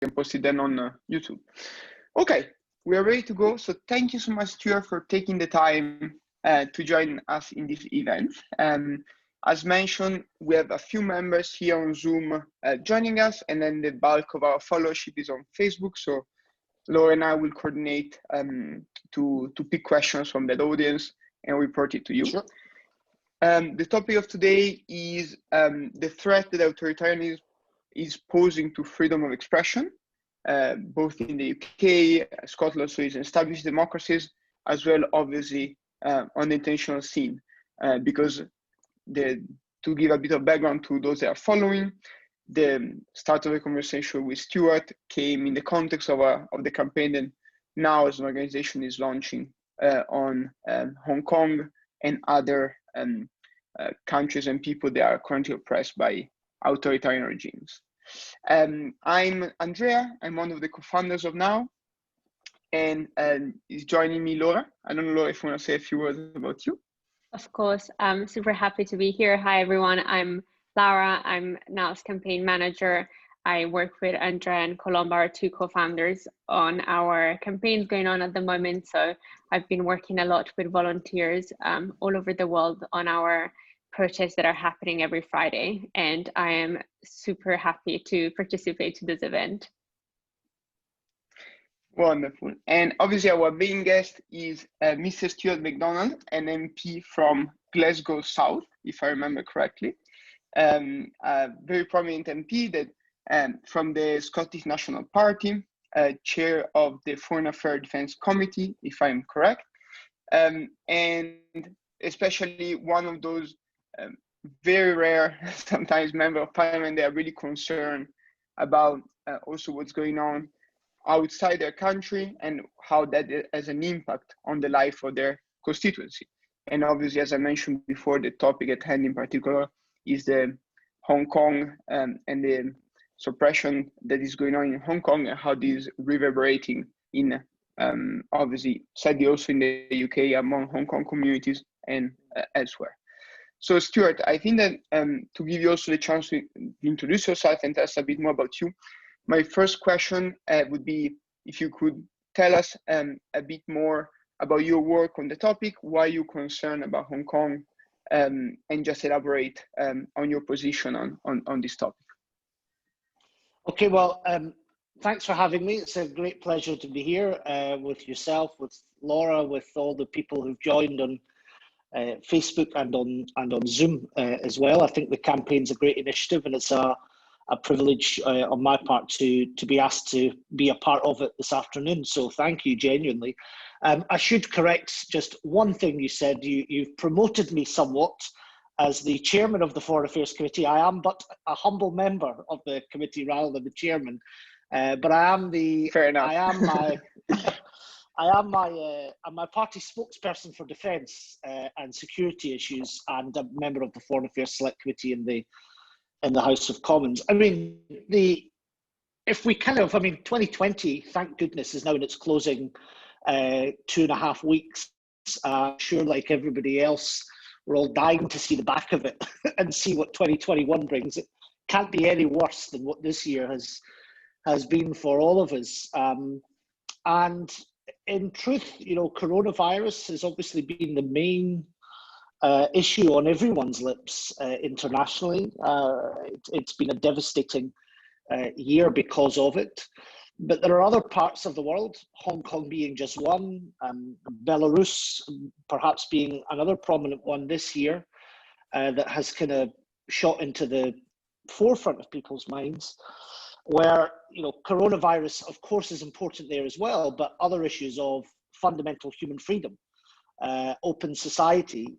can post it then on YouTube. Okay, we are ready to go. So thank you so much, Stewart, for taking the time to join us in this event. As mentioned, we have a few members here on Zoom joining us, and then the bulk of our followership is on Facebook. So Laura and I will coordinate to pick questions from that audience and report it to you. Sure. The topic of today is the threat that authoritarianism is posing to freedom of expression, both in the UK, Scotland, so it's established democracies, as well, obviously, on the international scene. Because to give a bit of background to those that are following, the start of the conversation with Stewart came in the context of the campaign that now as an organization is launching on Hong Kong and other countries and people that are currently oppressed by authoritarian regimes. I'm Andrea, I'm one of the co-founders of Now, and is joining me Laura. I don't know, Laura, if you want to say a few words about you. Of course, I'm super happy to be here. Hi everyone, I'm Laura, I'm Now's campaign manager. I work with Andrea and Colomba, our two co-founders, on our campaigns going on at the moment. So I've been working a lot with volunteers all over the world on our protests that are happening every Friday. And I am super happy to participate in this event. Wonderful. And obviously our main guest is Mr. Stewart McDonal, an MP from Glasgow South, if I remember correctly. A very prominent MP that from the Scottish National Party, chair of the Foreign Affairs Defence Committee, if I'm correct, and especially one of those very rare, sometimes member of parliament that are really concerned about also what's going on outside their country and how that has an impact on the life of their constituency. And obviously, as I mentioned before, the topic at hand in particular is the Hong Kong and the suppression that is going on in Hong Kong and how this is reverberating in, obviously, sadly also in the UK among Hong Kong communities and elsewhere. So Stewart, I think that to give you also the chance to introduce yourself and tell us a bit more about you, my first question would be if you could tell us a bit more about your work on the topic, why you're concerned about Hong Kong, and just elaborate on your position on this topic. Okay, well, thanks for having me. It's a great pleasure to be here with yourself, with Laura, with all the people who've joined on Facebook and on Zoom as well. I think the campaign's a great initiative, and it's a privilege on my part to be asked to be a part of it this afternoon. So thank you, genuinely. I should correct just one thing you said. You've promoted me somewhat as the chairman of the Foreign Affairs Committee. I am but a humble member of the committee rather than the chairman. But I am the. Fair enough. I'm my party spokesperson for defence and security issues, and a member of the Foreign Affairs Select Committee in the House of Commons. I mean, 2020, thank goodness, is now in its closing 2.5 weeks. Sure, like everybody else, we're all dying to see the back of it and see what 2021 brings. It can't be any worse than what this year has been for all of us. And in truth, coronavirus has obviously been the main issue on everyone's lips internationally. It's been a devastating year because of it. But there are other parts of the world, Hong Kong being just one, Belarus perhaps being another prominent one this year, that has kind of shot into the forefront of people's minds, where coronavirus, of course, is important there as well, but other issues of fundamental human freedom, open society,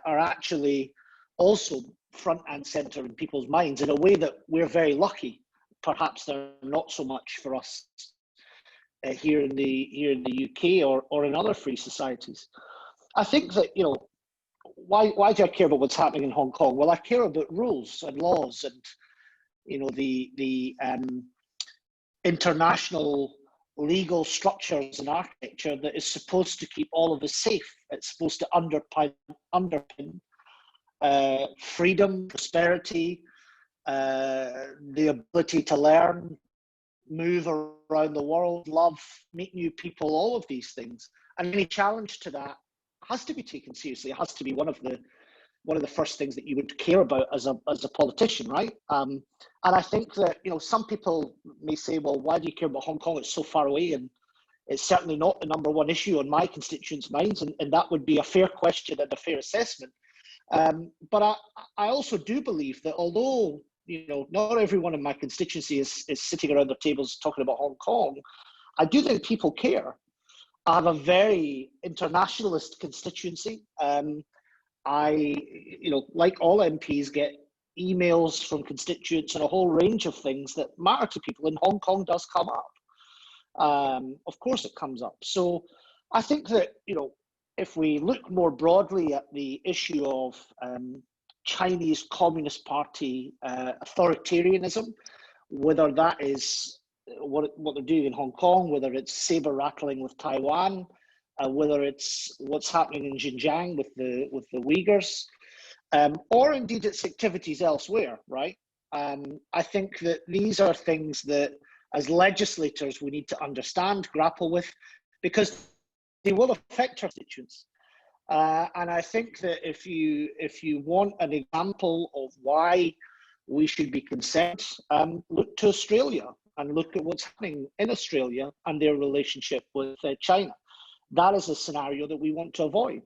are actually also front and center in people's minds in a way that we're very lucky. Perhaps they're not so much for us here in the UK or in other free societies. I think that why do I care about what's happening in Hong Kong? Well, I care about rules and laws and the international legal structures and architecture that is supposed to keep all of us safe. It's supposed to underpin freedom, prosperity, the ability to learn, move around the world, love, meet new people, all of these things. And any challenge to that has to be taken seriously. It has to be one of the first things that you would care about as a politician, right? And I think that, you know, some people may say, well, why do you care about Hong Kong? It's so far away, and it's certainly not the number one issue on my constituents' minds, and that would be a fair question and a fair assessment. But I also do believe that although, you know, not everyone in my constituency is sitting around their tables talking about Hong Kong, I do think people care. I have a very internationalist constituency. I, you know, like all MPs, get emails from constituents and a whole range of things that matter to people, and Hong Kong does come up. Of course it comes up. So I think that, you know, if we look more broadly at the issue of Chinese Communist Party authoritarianism, whether that is what they're doing in Hong Kong, whether it's saber rattling with Taiwan, whether it's what's happening in Xinjiang with the Uyghurs, or indeed its activities elsewhere, right? I think that these are things that, as legislators, we need to understand, grapple with, because they will affect our constituents. And I think that if you want an example of why we should be concerned, look to Australia and look at what's happening in Australia and their relationship with China. That is a scenario that we want to avoid.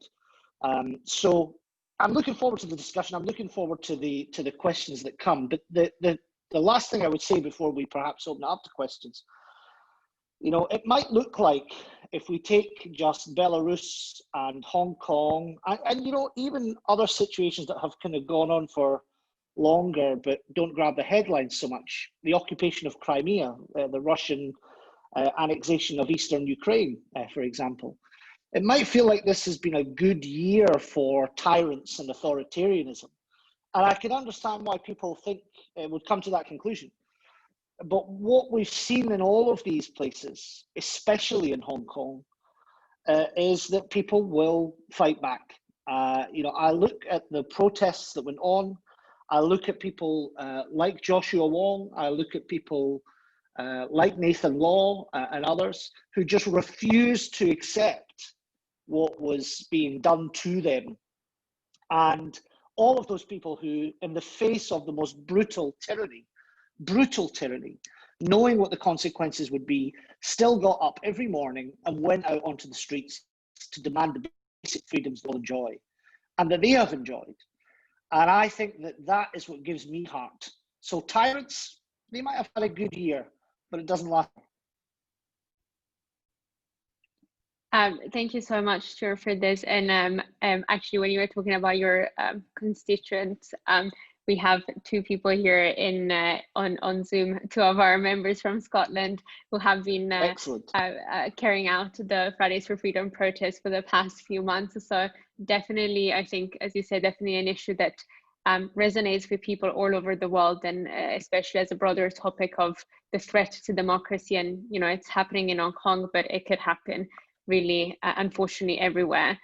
So I'm looking forward to the discussion. I'm looking forward to the questions that come. But the last thing I would say before we perhaps open up to questions, you know, it might look like, if we take just Belarus and Hong Kong, and you know, even other situations that have kind of gone on for longer but don't grab the headlines so much, the occupation of Crimea, the Russian annexation of eastern Ukraine, for example. It might feel like this has been a good year for tyrants and authoritarianism. And I can understand why people think it would come to that conclusion. But what we've seen in all of these places, especially in Hong Kong, is that people will fight back. You know, I look at the protests that went on. I look at people like Joshua Wong. I look at people like Nathan Law and others who just refused to accept what was being done to them. And all of those people who, in the face of the most brutal tyranny, knowing what the consequences would be, still got up every morning and went out onto the streets to demand the basic freedoms they'll enjoy and that they have enjoyed. And I think that that is what gives me heart. So tyrants, they might have had a good year, but it doesn't last. Thank you so much, Stuart, for this. And actually, when you were talking about your constituents, we have two people here on Zoom, two of our members from Scotland who have been carrying out the Fridays for Freedom protests for the past few months. So definitely, I think, as you said, definitely an issue that resonates with people all over the world, and especially as a broader topic of the threat to democracy. And, you know, it's happening in Hong Kong, but it could happen really, unfortunately, everywhere.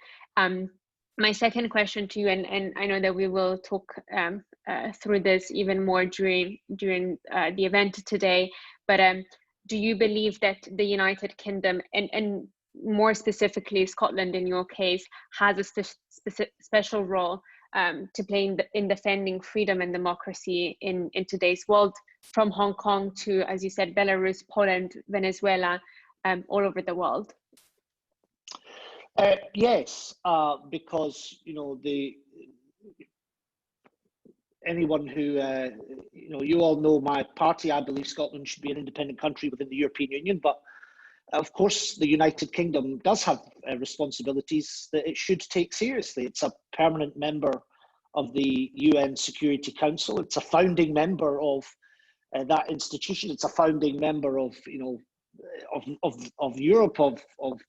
My second question to you, and I know that we will talk through this even more during the event today, but do you believe that the United Kingdom, and more specifically Scotland in your case, has a special role to play in defending freedom and democracy in today's world, from Hong Kong to, as you said, Belarus, Poland, Venezuela, all over the world? Yes, because, you know, anyone who, you know, you all know my party. I believe Scotland should be an independent country within the European Union, but of course the United Kingdom does have responsibilities that it should take seriously. It's a permanent member of the UN Security Council. It's a founding member of that institution. It's a founding member of, you know, of Europe, of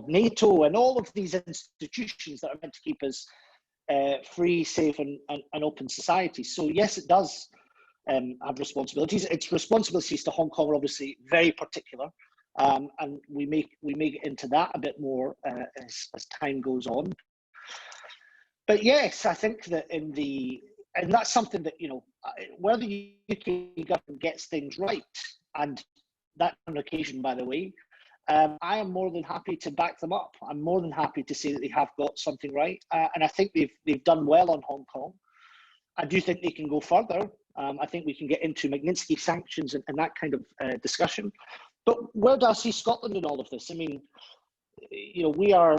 NATO, and all of these institutions that are meant to keep us free, safe, and open societies. So yes, it does have responsibilities. Its responsibilities to Hong Kong are obviously very particular, and we may get into that a bit more as time goes on. But yes, I think that and that's something that, you know, where the UK government gets things right, and that on occasion, by the way, I am more than happy to back them up. I'm more than happy to say that they have got something right, and I think they've done well on Hong Kong. I do think they can go further. I think we can get into Magnitsky sanctions and that kind of discussion. But where do I see Scotland in all of this? I mean, you know, we are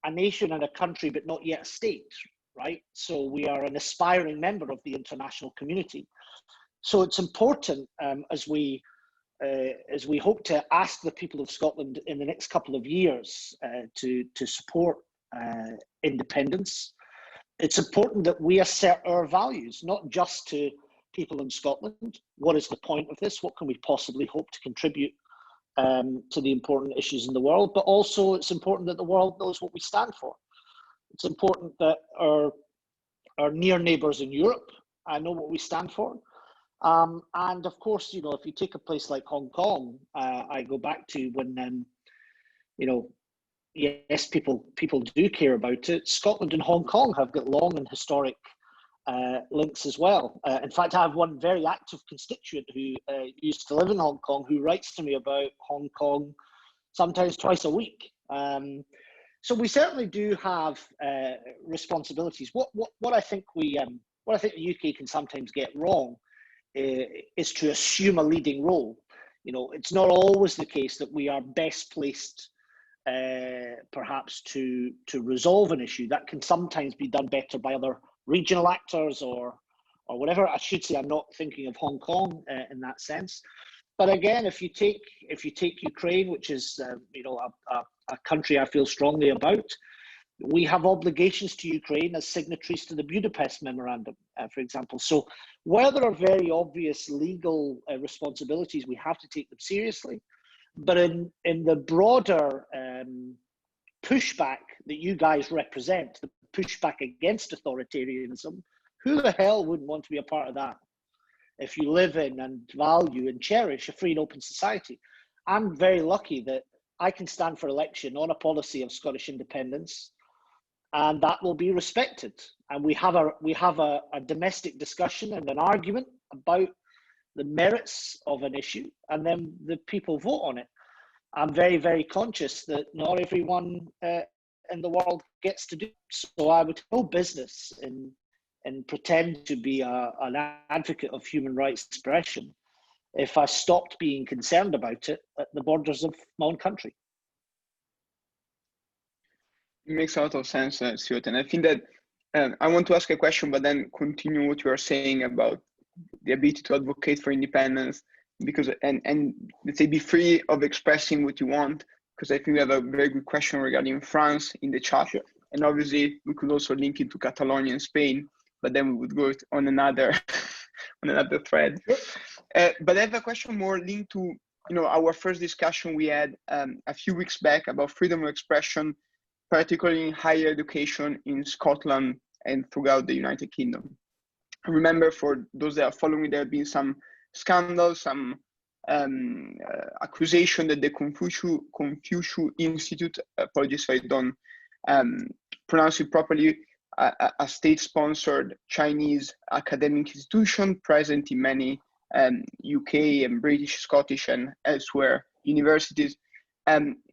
a nation and a country, but not yet a state, right? So we are an aspiring member of the international community. So it's important as we hope to ask the people of Scotland in the next couple of years to support independence. It's important that we assert our values, not just to people in Scotland. What is the point of this? What can we possibly hope to contribute to the important issues in the world? But also it's important that the world knows what we stand for. It's important that our near neighbours in Europe know what we stand for. And of course, you know, if you take a place like Hong Kong, I go back to when, you know, yes, people do care about it. Scotland and Hong Kong have got long and historic links as well. In fact, I have one very active constituent who used to live in Hong Kong who writes to me about Hong Kong sometimes twice a week. So we certainly do have responsibilities. What I think the UK can sometimes get wrong is to assume a leading role. You know, it's not always the case that we are best placed perhaps to resolve an issue. That can sometimes be done better by other regional actors or whatever. I should say I'm not thinking of Hong Kong in that sense. But again, if you take Ukraine, which is you know, a country I feel strongly about, we have obligations to Ukraine as signatories to the Budapest Memorandum, for example. So where there are very obvious legal responsibilities, we have to take them seriously. But in the broader pushback that you guys represent, the pushback against authoritarianism, who the hell wouldn't want to be a part of that? If you live in and value and cherish a free and open society. I'm very lucky that I can stand for election on a policy of Scottish independence, and that will be respected. And we have a domestic discussion and an argument about the merits of an issue, and then the people vote on it. I'm very, very conscious that not everyone in the world gets to do it. So I would have no business in pretend to be an advocate of human rights expression if I stopped being concerned about it at the borders of my own country. It makes a lot of sense, Stewart. And I think that I want to ask a question, but then continue what you are saying about the ability to advocate for independence, because and let's say be free of expressing what you want, because I think we have a very good question regarding France in the chat. Sure. And obviously we could also link it to Catalonia and Spain, but then we would go on another on another thread. Sure. But I have a question more linked to, you know, our first discussion we had a few weeks back about freedom of expression, particularly in higher education in Scotland and throughout the United Kingdom. I remember, for those that are following, there have been some scandals, some accusation that the Confucius Institute, apologies if I don't pronounce it properly, a state-sponsored Chinese academic institution present in many UK and British, Scottish and elsewhere universities,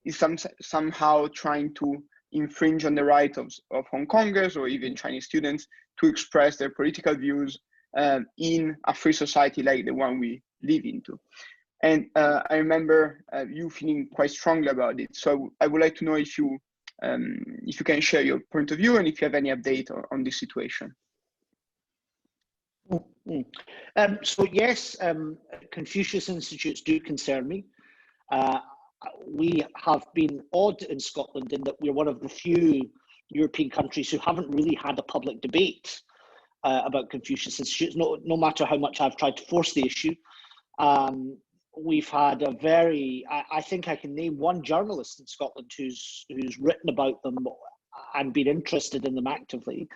is somehow trying to infringe on the right of Hong Kongers or even Chinese students to express their political views in a free society like the one we live into. And I remember you feeling quite strongly about it. So I would like to know if you can share your point of view and if you have any update on this situation. So yes, Confucius Institutes do concern me. We have been odd in Scotland in that we're one of the few European countries who haven't really had a public debate about Confucius Institutes, no matter how much I've tried to force the issue. We've had a very, I think I can name one journalist in Scotland who's written about them and been interested in them actively.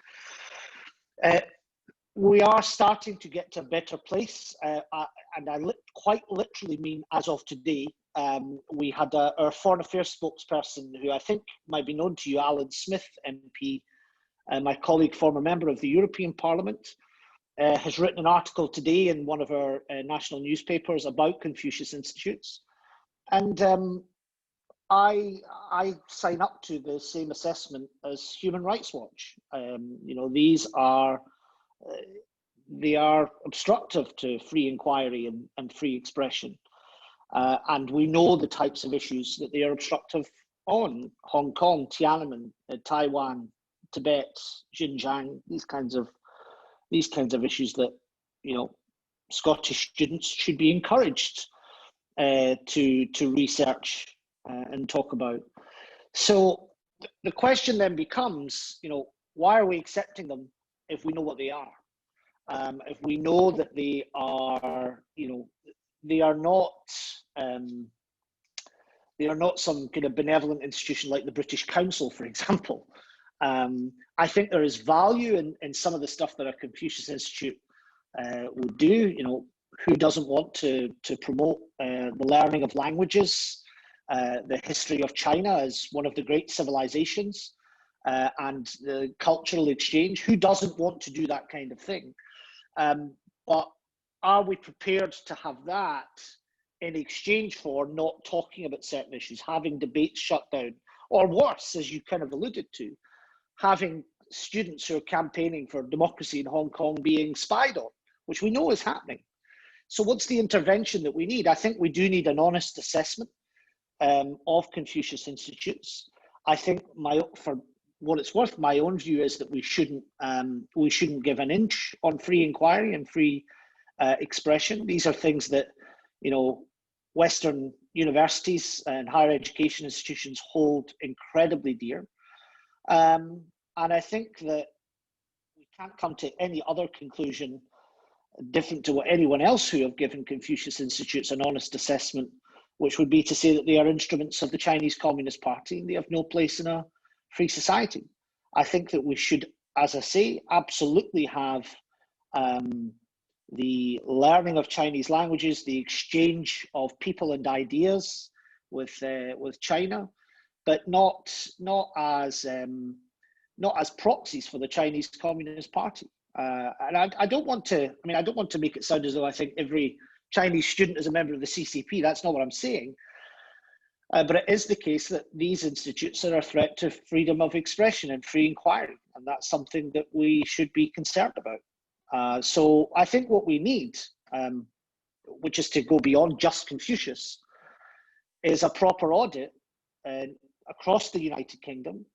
We are starting to get to a better place, and I quite literally mean as of today. We had our foreign affairs spokesperson, who I think might be known to you, Alan Smith MP, my colleague, former member of the European Parliament. has written an article today in one of our national newspapers about Confucius Institutes. And I sign up to the same assessment as Human Rights Watch. You know, these are, they are obstructive to free inquiry and free expression. And we know the types of issues that they are obstructive on: Hong Kong, Tiananmen, Taiwan, Tibet, Xinjiang, these kinds of issues that, you know, Scottish students should be encouraged to research and talk about. So the question then becomes, you know, why are we accepting them if we know what they are? If we know that they are, you know, they are not some kind of benevolent institution like the British Council, for example. I think there is value in some of the stuff that a Confucius Institute would do. You know, who doesn't want to promote the learning of languages, the history of China as one of the great civilizations, and the cultural exchange? Who doesn't want to do that kind of thing? But are we prepared to have that in exchange for not talking about certain issues, having debates shut down, or worse, as you kind of alluded to, having students who are campaigning for democracy in Hong Kong being spied on, which we know is happening? So what's the intervention that we need? I think we do need an honest assessment of Confucius Institutes. I think, for what it's worth, my own view is that we shouldn't give an inch on free inquiry and free expression. These are things that, you know, Western universities and higher education institutions hold incredibly dear. And I think that we can't come to any other conclusion different to what anyone else who have given Confucius Institutes an honest assessment, which would be to say that they are instruments of the Chinese Communist Party and they have no place in a free society. I think that we should, as I say, absolutely have the learning of Chinese languages, the exchange of people and ideas with China, but not as proxies for the Chinese Communist Party. And I don't want to make it sound as though I think every Chinese student is a member of the CCP. That's not what I'm saying. But it is the case that these institutes are a threat to freedom of expression and free inquiry, and that's something that we should be concerned about. So I think what we need, which is to go beyond just Confucius, is a proper audit across the United Kingdom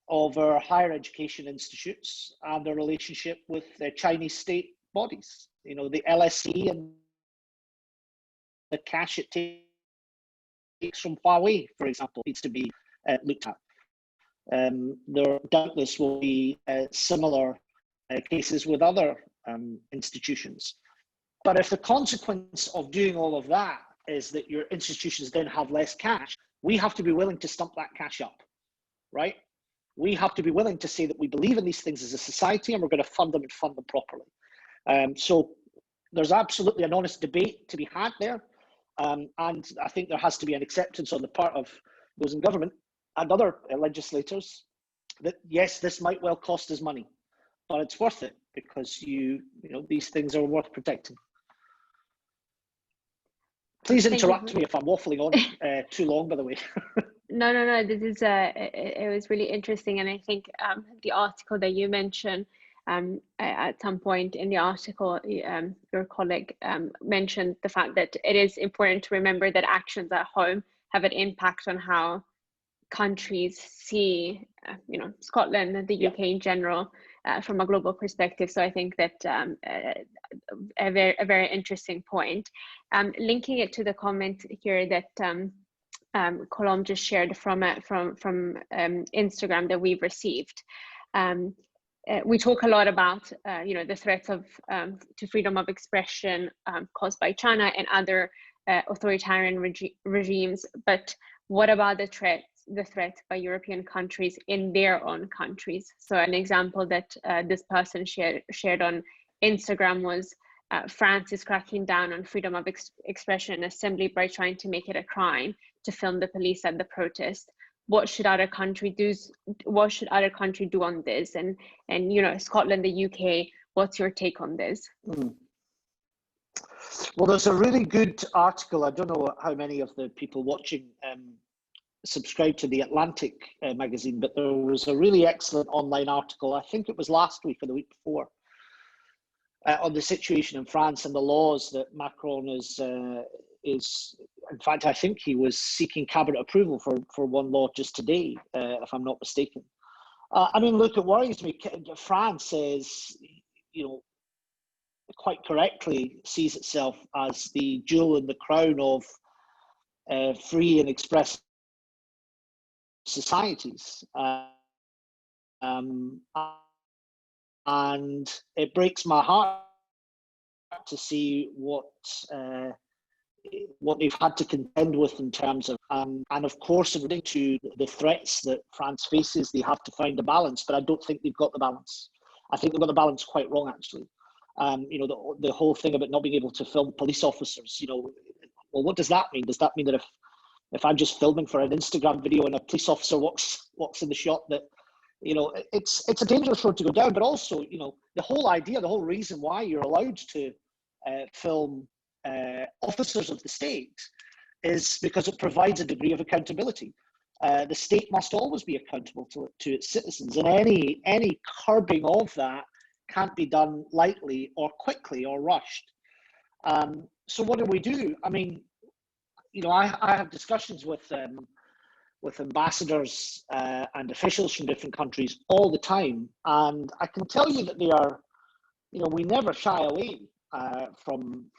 of our higher education institutes and their relationship with the Chinese state bodies. You know, the LSE and the cash it takes from Huawei, for example, needs to be looked at. There doubtless will be similar cases with other institutions. But if the consequence of doing all of that is that your institutions then have less cash, we have to be willing to stump that cash up, right? We have to be willing to say that we believe in these things as a society and we're going to fund them and fund them properly. So there's absolutely an honest debate to be had there. And I think there has to be an acceptance on the part of those in government and other legislators that, yes, this might well cost us money, but it's worth it because you know these things are worth protecting. Please interrupt me if I'm waffling on too long, by the way. No. This is it was really interesting, and I think the article that you mentioned at some point in the article, your colleague mentioned the fact that it is important to remember that actions at home have an impact on how countries see, you know, Scotland and the UK in general from a global perspective. So I think that a very interesting point. Linking it to the comment here that Colom just shared from Instagram that we've received. We talk a lot about you know, the threats of to freedom of expression caused by China and other authoritarian regimes, but what about the threat by European countries in their own countries? So an example that this person shared on Instagram was France is cracking down on freedom of expression and assembly by trying to make it a crime to film the police at the protest. What should other country do? What should other country do on this? And you know, Scotland, the UK What's your take on this? Well, there's a really good article. I don't know how many of the people watching subscribe to the Atlantic magazine, but there was a really excellent online article, I think it was last week or the week before, on the situation in France and the laws that Macron is, in fact, I think he was seeking cabinet approval for one law just today, if I'm not mistaken. I mean, look, it worries me. France is, quite correctly sees itself as the jewel in the crown of free and expressive societies. And it breaks my heart to see what they've had to contend with in terms of, and of course, according to the threats that France faces, they have to find a balance, but I don't think they've got the balance. I think they've got the balance quite wrong, actually. The whole thing about not being able to film police officers, well, what does that mean? Does that mean that if I'm just filming for an Instagram video and a police officer walks in the shot, that, it's a dangerous road to go down, but also, the whole idea, the whole reason why you're allowed to film officers of the state is because it provides a degree of accountability. The state must always be accountable to its citizens, and any curbing of that can't be done lightly or quickly or rushed. So what do? I mean, I have discussions with ambassadors and officials from different countries all the time, and I can tell you that they are, we never shy away from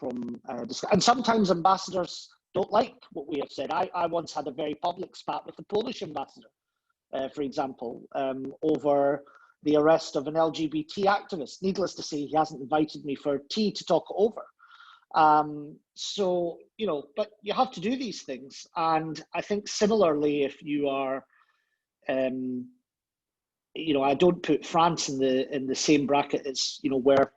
and sometimes ambassadors don't like what we have said. I once had a very public spat with the Polish ambassador, for example, over the arrest of an LGBT activist. Needless to say, he hasn't invited me for tea to talk it over. So, but you have to do these things. And I think similarly, if you are, I don't put France in the same bracket as, where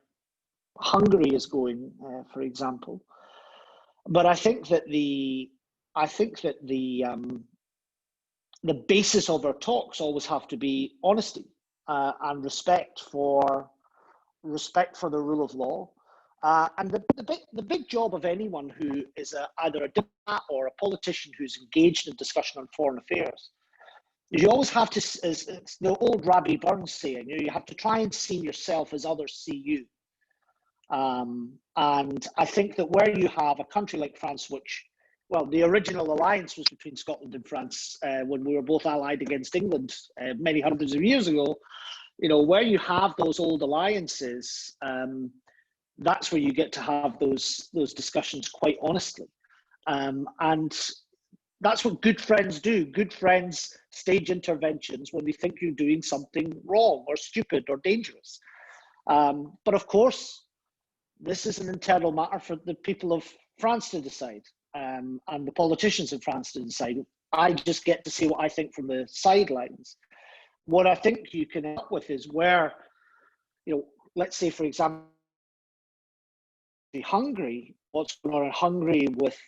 Hungary is going, for example. But I think that the basis of our talks always have to be honesty and respect for the rule of law. And the big job of anyone who is either a diplomat or a politician who's engaged in discussion on foreign affairs is you always have to, as it's the old Rabbi Burns saying, you have to try and see yourself as others see you. And I think that where you have a country like France, which, well, the original alliance was between Scotland and France when we were both allied against England many hundreds of years ago, where you have those old alliances, that's where you get to have those discussions quite honestly. And that's what good friends do. Good friends stage interventions when they think you're doing something wrong or stupid or dangerous. But of course, this is an internal matter for the people of France to decide, and the politicians in France to decide. I just get to say what I think from the sidelines. What I think you can end up with is where, let's say, for example, Hungary, what's going on in Hungary with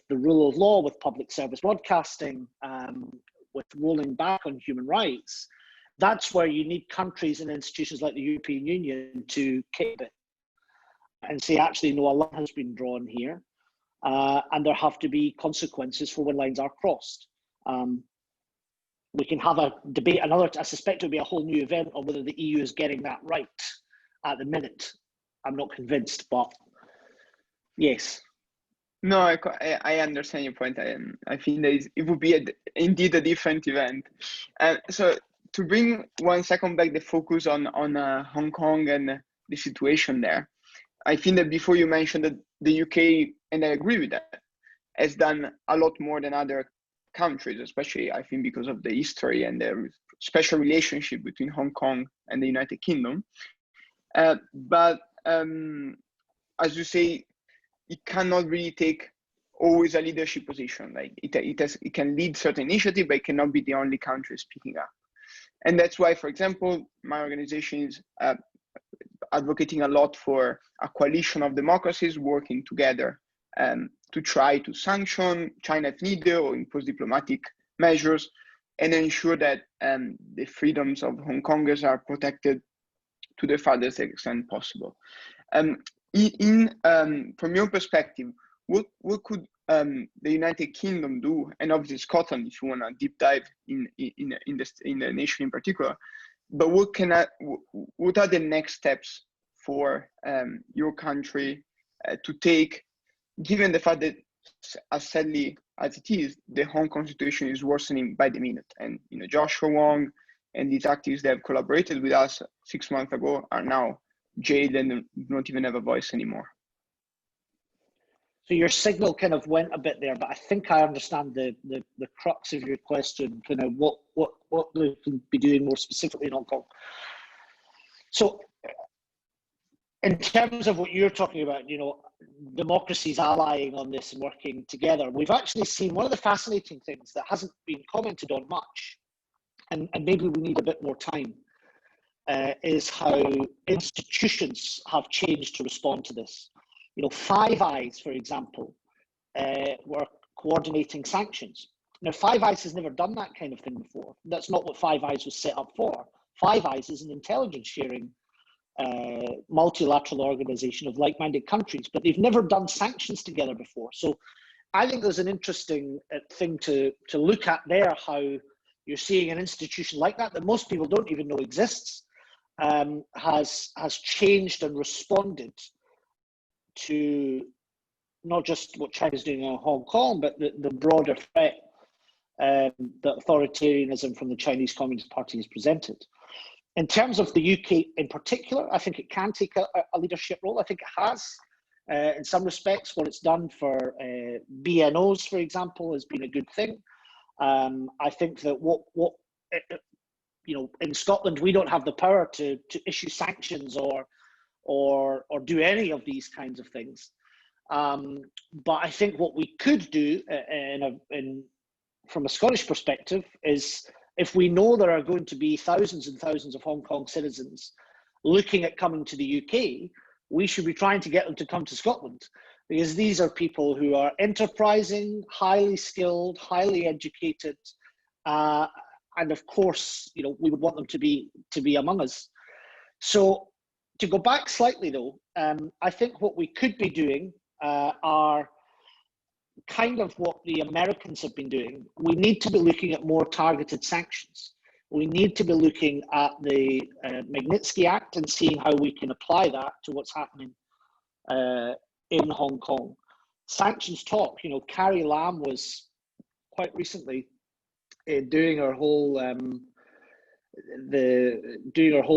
the rule of law, with public service broadcasting, with rolling back on human rights. That's where you need countries and institutions like the European Union to kick it and say, actually, no, a line has been drawn here, and there have to be consequences for when lines are crossed. We can have a debate, I suspect it will be a whole new event on whether the EU is getting that right at the minute. I'm not convinced, but yes. No, I understand your point. I think that it would be indeed a different event. So to bring 1 second back the focus on Hong Kong and the situation there, I think that before you mentioned that the UK, and I agree with that, has done a lot more than other countries, especially I think because of the history and the special relationship between Hong Kong and the United Kingdom. But as you say, it cannot really take always a leadership position. Like it can lead certain initiative, but it cannot be the only country speaking up. And that's why, for example, my organization is advocating a lot for a coalition of democracies working together to try to sanction China if needed or impose diplomatic measures and ensure that the freedoms of Hong Kongers are protected to the farthest extent possible. From your perspective, what could the United Kingdom do, and obviously Scotland, if you want to deep dive in the nation in particular, but what are the next steps for your country to take, given the fact that, as sadly as it is, the Hong Kong situation is worsening by the minute, and Joshua Wong and these activists that have collaborated with us 6 months ago are now jailed and do not even have a voice anymore. So your signal kind of went a bit there, but I think I understand the crux of your question, kind of what they can be doing more specifically in Hong Kong. So in terms of what you're talking about, democracies allying on this and working together, we've actually seen one of the fascinating things that hasn't been commented on much, and maybe we need a bit more time, is how institutions have changed to respond to this. Five Eyes, for example, were coordinating sanctions. Now, Five Eyes has never done that kind of thing before. That's not what Five Eyes was set up for. Five Eyes is an intelligence sharing multilateral organization of like-minded countries, but they've never done sanctions together before. So I think there's an interesting thing to look at there, how you're seeing an institution like that most people don't even know exists, has changed and responded to not just what China's doing in Hong Kong, but the broader threat that authoritarianism from the Chinese Communist Party has presented. In terms of the UK in particular, I think it can take a leadership role. I think it has. In some respects, what it's done for BNOs, for example, has been a good thing. I think that in Scotland, we don't have the power to issue sanctions or do any of these kinds of things. But I think what we could do from a Scottish perspective is, if we know there are going to be thousands and thousands of Hong Kong citizens looking at coming to the UK, we should be trying to get them to come to Scotland, because these are people who are enterprising, highly skilled, highly educated, and of course, we would want them to be among us. So to go back slightly though, I think what we could be doing are kind of what the Americans have been doing. We need to be looking at more targeted sanctions. We need to be looking at the Magnitsky Act and seeing how we can apply that to what's happening in Hong Kong. Sanctions talk. Carrie Lam was quite recently doing her whole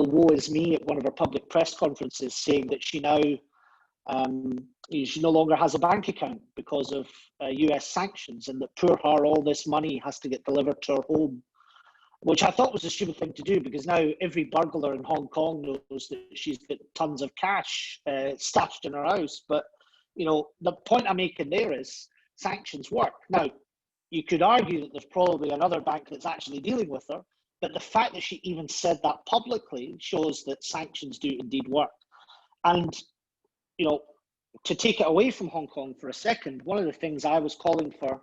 woe is me at one of her public press conferences, saying that she now she no longer has a bank account because of US sanctions, and that poor her, all this money has to get delivered to her home, which I thought was a stupid thing to do, because now every burglar in Hong Kong knows that she's got tons of cash stashed in her house. But the point I'm making there is sanctions work. Now, you could argue that there's probably another bank that's actually dealing with her, but the fact that she even said that publicly shows that sanctions do indeed work. And to take it away from Hong Kong for a second, one of the things I was calling for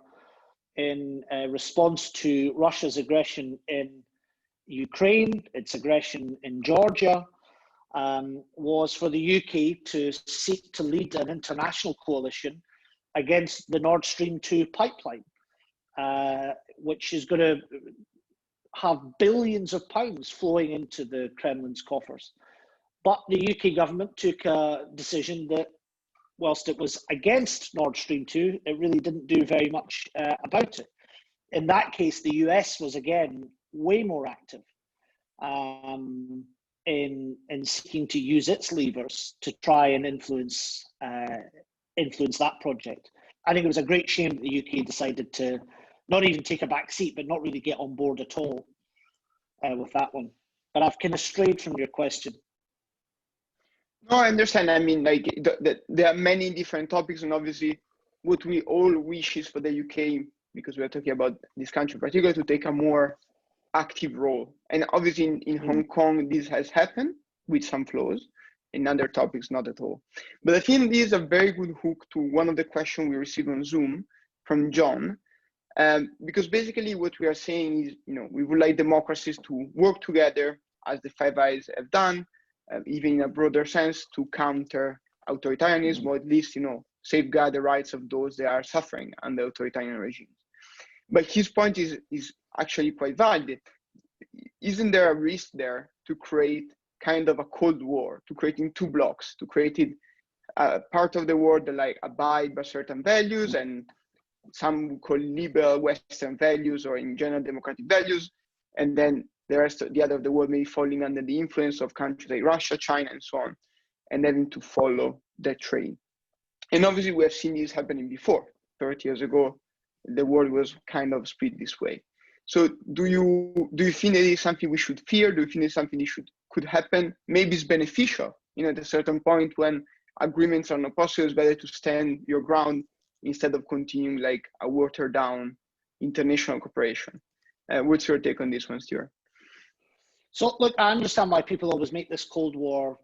in response to Russia's aggression in Ukraine, its aggression in Georgia, was for the UK to seek to lead an international coalition against the Nord Stream 2 pipeline, which is going to have billions of pounds flowing into the Kremlin's coffers. But the UK government took a decision that, whilst it was against Nord Stream 2, it really didn't do very much about it. In that case, the US was again way more active in seeking to use its levers to try and influence that project. I think it was a great shame that the UK decided to not even take a back seat, but not really get on board at all with that one. But I've kind of strayed from your question. No, I understand. I mean, there are many different topics, and obviously what we all wish is for the UK, because we are talking about this country in particular, to take a more active role. And obviously in Hong Kong, this has happened with some flaws. In other topics, not at all. But I think this is a very good hook to one of the questions we received on Zoom from John, because basically what we are saying is, we would like democracies to work together as the Five Eyes have done, even in a broader sense, to counter authoritarianism, or at least, safeguard the rights of those that are suffering under authoritarian regimes. But his point is actually quite valid. Isn't there a risk there to create kind of a Cold War, to creating two blocks, to creating part of the world that like abide by certain values, and some would call liberal Western values, or in general democratic values, and then the rest of the other of the world may be falling under the influence of countries like Russia, China, and so on, and having to follow that train. And obviously we have seen this happening before. 30 years ago, the world was kind of split this way. So do you think that is something we should fear? Do you think it's something that could happen? Maybe it's beneficial, at a certain point when agreements are not possible, it's better to stand your ground instead of continuing like a watered down international cooperation. What's your take on this one, Stewart? So look, I understand why people always make this Cold War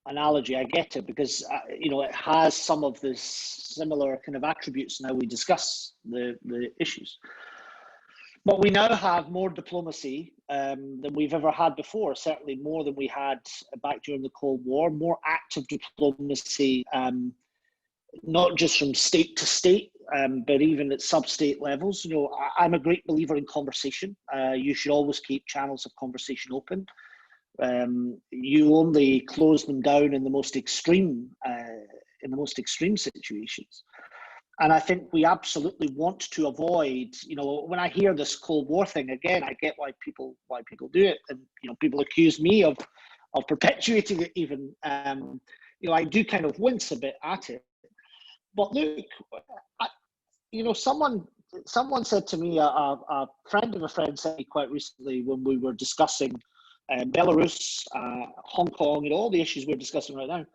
analogy. I get it, because it has some of the similar kind of attributes now we discuss the issues. But we now have more diplomacy than we've ever had before, certainly more than we had back during the Cold War, more active diplomacy, not just from state to state, but even at sub-state levels. I'm a great believer in conversation. You should always keep channels of conversation open. You only close them down in the most extreme situations. And I think we absolutely want to avoid, when I hear this Cold War thing, again, I get why people do it. And, people accuse me of perpetuating it even. I do kind of wince a bit at it. But look, someone said to me, a friend of a friend said to me quite recently when we were discussing Belarus, Hong Kong, all the issues we're discussing right now,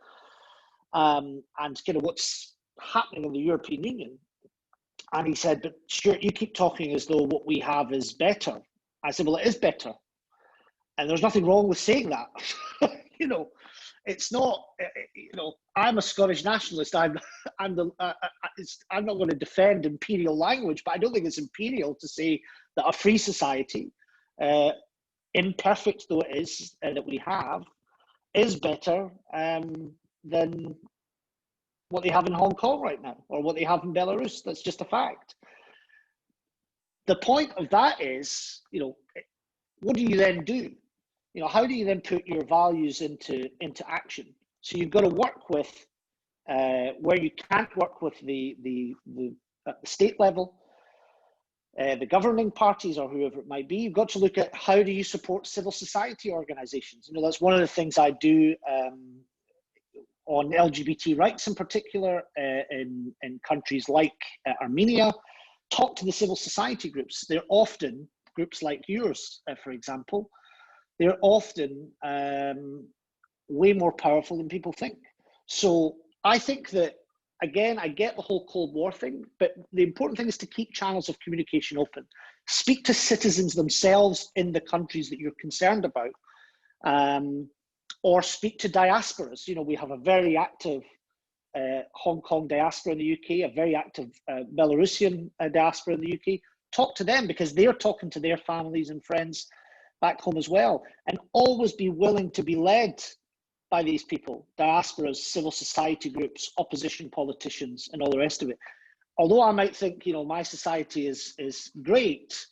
and kind of what's happening in the European Union. And he said, but Stuart, you keep talking as though what we have is better. I said, well, it is better. And there's nothing wrong with saying that. It's not, I'm a Scottish nationalist. I'm not going to defend imperial language, but I don't think it's imperial to say that a free society, imperfect though it is, that we have, is better than what they have in Hong Kong right now, or what they have in Belarus. That's just a fact. The point of that is, what do you then do? How do you then put your values into action? So you've got to work with where you can't work with the at the state level, the governing parties or whoever it might be. You've got to look at how do you support civil society organizations. That's one of the things I do on LGBT rights in particular in countries like Armenia. Talk to the civil society groups. They're often groups like yours, for example. They're often way more powerful than people think. So I think that, again, I get the whole Cold War thing, but the important thing is to keep channels of communication open. Speak to citizens themselves in the countries that you're concerned about, or speak to diasporas. We have a very active Hong Kong diaspora in the UK, a very active Belarusian diaspora in the UK. Talk to them, because they're talking to their families and friends back home as well, and always be willing to be led by these people, diasporas, civil society groups, opposition politicians, and all the rest of it. Although I might think, my society is great,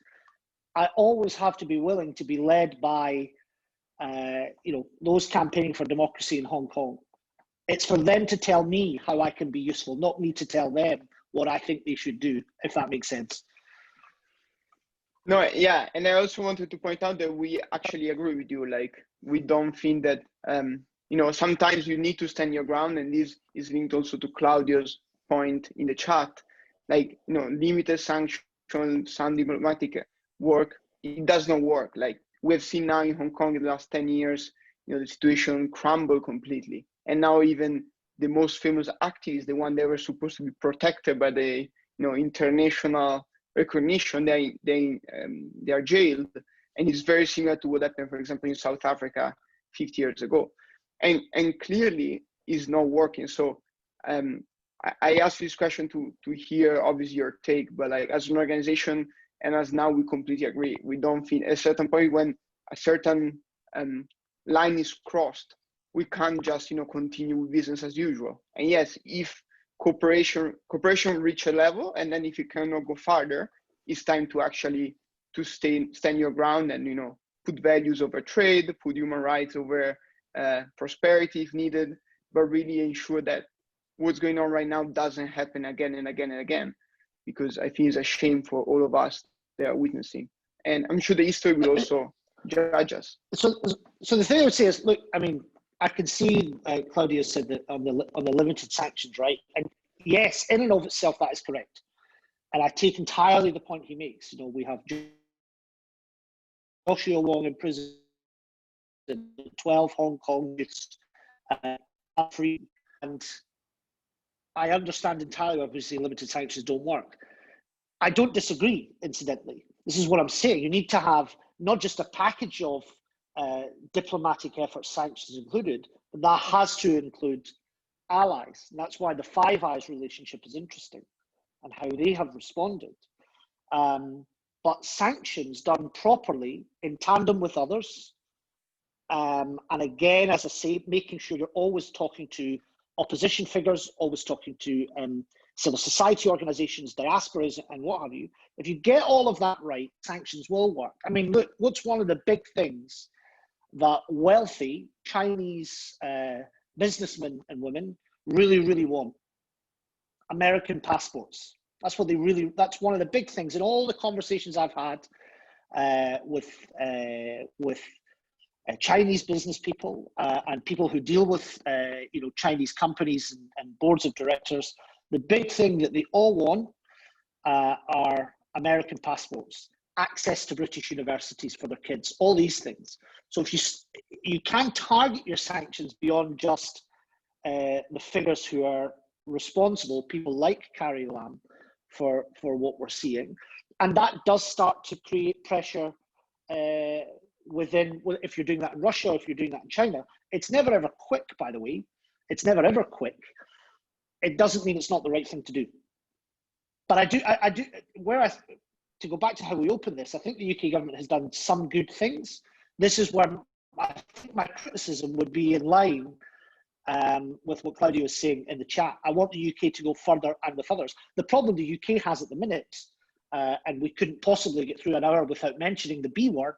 I always have to be willing to be led by, those campaigning for democracy in Hong Kong. It's for them to tell me how I can be useful, not me to tell them what I think they should do, if that makes sense. No, yeah, and I also wanted to point out that we actually agree with you. Like, we don't think that, sometimes you need to stand your ground, and this is linked also to Claudio's point in the chat. Like, limited sanctions, some diplomatic work, it does not work. Like, we've seen now in Hong Kong in the last 10 years, the situation crumbled completely. And now even the most famous activists, the one that were supposed to be protected by the, international recognition, they are jailed. And it's very similar to what happened, for example, in South Africa 50 years ago. And clearly is not working. So I asked this question to hear obviously your take, but like as an organization and as now we completely agree. We don't feel at a certain point when a certain line is crossed, we can't just continue with business as usual. And yes, if cooperation reach a level, and then if you cannot go farther, it's time to actually stand your ground and put values over trade, put human rights over prosperity if needed, but really ensure that what's going on right now doesn't happen again and again and again, because I think it's a shame for all of us that are witnessing. And I'm sure the history will also judge us. So the thing I would say is, look, I mean, I can see Claudia said that on the limited sanctions, right? And yes, in and of itself, that is correct. And I take entirely the point he makes. We have Joshua Wong in prison, 12 Hong Kong youths free, and I understand entirely, obviously, limited sanctions don't work. I don't disagree, incidentally. This is what I'm saying. You need to have not just a package of diplomatic efforts, sanctions included, but that has to include allies. And that's why the Five Eyes relationship is interesting and how they have responded. But sanctions done properly in tandem with others, and again, as I say, making sure you're always talking to opposition figures, always talking to civil society organizations, diasporas, and what have you. If you get all of that right, sanctions will work. I mean, look, what's one of the big things that wealthy Chinese businessmen and women really, really want? American passports. That's what that's one of the big things in all the conversations I've had with Chinese business people and people who deal with Chinese companies and boards of directors. The big thing that they all want are American passports, access to British universities for their kids, all these things. So if you can target your sanctions beyond just the figures who are responsible, people like Carrie Lam, for what we're seeing, and that does start to create pressure within. If you're doing that in Russia, if you're doing that in China, it's never ever quick. By the way, it's never ever quick. It doesn't mean it's not the right thing to do. But I do. To go back to how we opened this, I think the UK government has done some good things. This is where I think my criticism would be in line with what Claudia was saying in the chat. I want the UK to go further and with others. The problem the UK has at the minute, and we couldn't possibly get through an hour without mentioning the B word,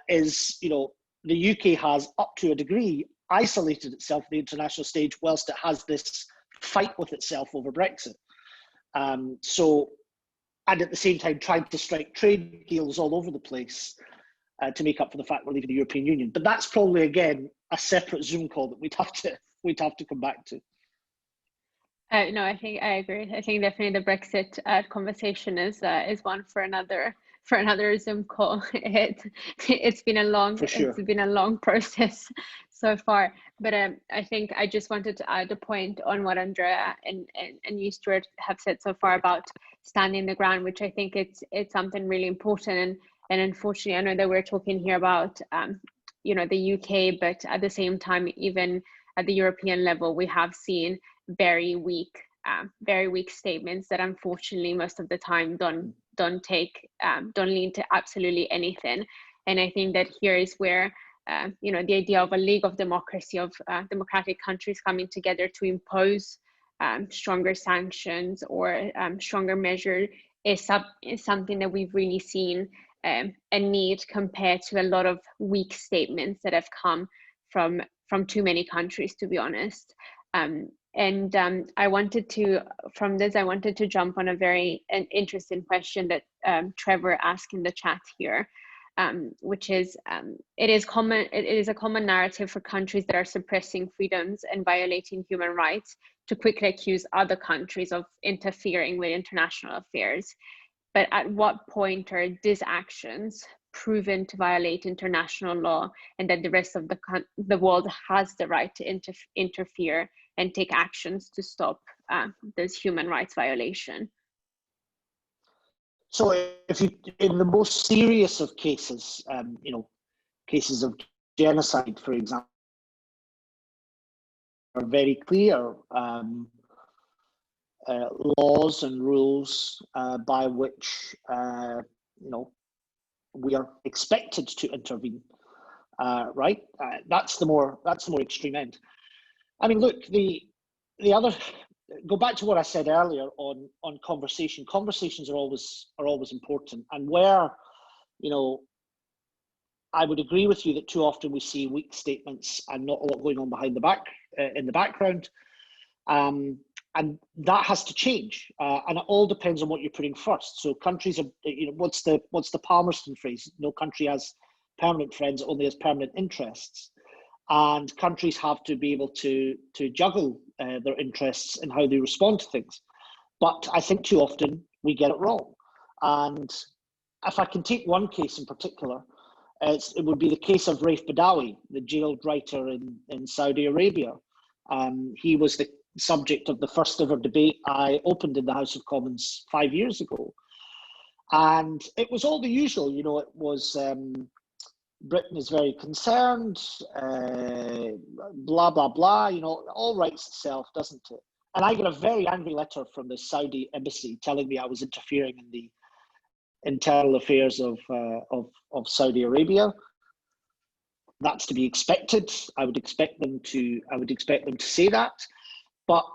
is the UK has, up to a degree, isolated itself on the international stage whilst it has this fight with itself over Brexit. And at the same time trying to strike trade deals all over the place to make up for the fact we're leaving the European Union. But that's probably, again, a separate Zoom call that we'd have to come back to. No, I think I agree. I think definitely the Brexit conversation is one for another Zoom call. It's been a long It's been a long process so far. But I think I just wanted to add a point on what Andrea and you, Stewart, have said so far about standing the ground, which I think it's something really important. And unfortunately, I know that we're talking here about the UK, but at the same time, even at the European level, we have seen very weak statements that unfortunately most of the time don't lead to absolutely anything. And I think that here is where the idea of a league of democracy, of democratic countries coming together to impose stronger sanctions or stronger measures is something that we've really seen a need compared to a lot of weak statements that have come from too many countries, to be honest. I wanted to jump on an interesting question that Trevor asked in the chat here, which is it is a common narrative for countries that are suppressing freedoms and violating human rights to quickly accuse other countries of interfering with international affairs. But at what point are these actions proven to violate international law, and that the rest of the world has the right to interfere and take actions to stop this human rights violation? So if you, in the most serious of cases, cases of genocide, for example, are very clear laws and rules by which we are expected to intervene. right? That's the more extreme end. I mean, look, the other, go back to what I said earlier on conversation. Conversations are always important, and where, you know, I would agree with you that too often we see weak statements and not a lot going on behind the back in the background, and that has to change. And it all depends on what you're putting first. So countries are, you know, what's the Palmerston phrase? No country has permanent friends; it only has permanent interests. And countries have to be able to juggle their interests in how they respond to things. But I think too often we get it wrong. And if I can take one case in particular, it would be the case of Raif Badawi, the jailed writer in Saudi Arabia. He was the subject of the first ever debate I opened in the House of Commons 5 years ago. And it was all the usual, you know, it was Britain is very concerned, blah, blah, blah, you know, it all writes itself, doesn't it? And I got a very angry letter from the Saudi embassy telling me I was interfering in the internal affairs of Saudi Arabia. That's to be expected. I would expect them to say that. But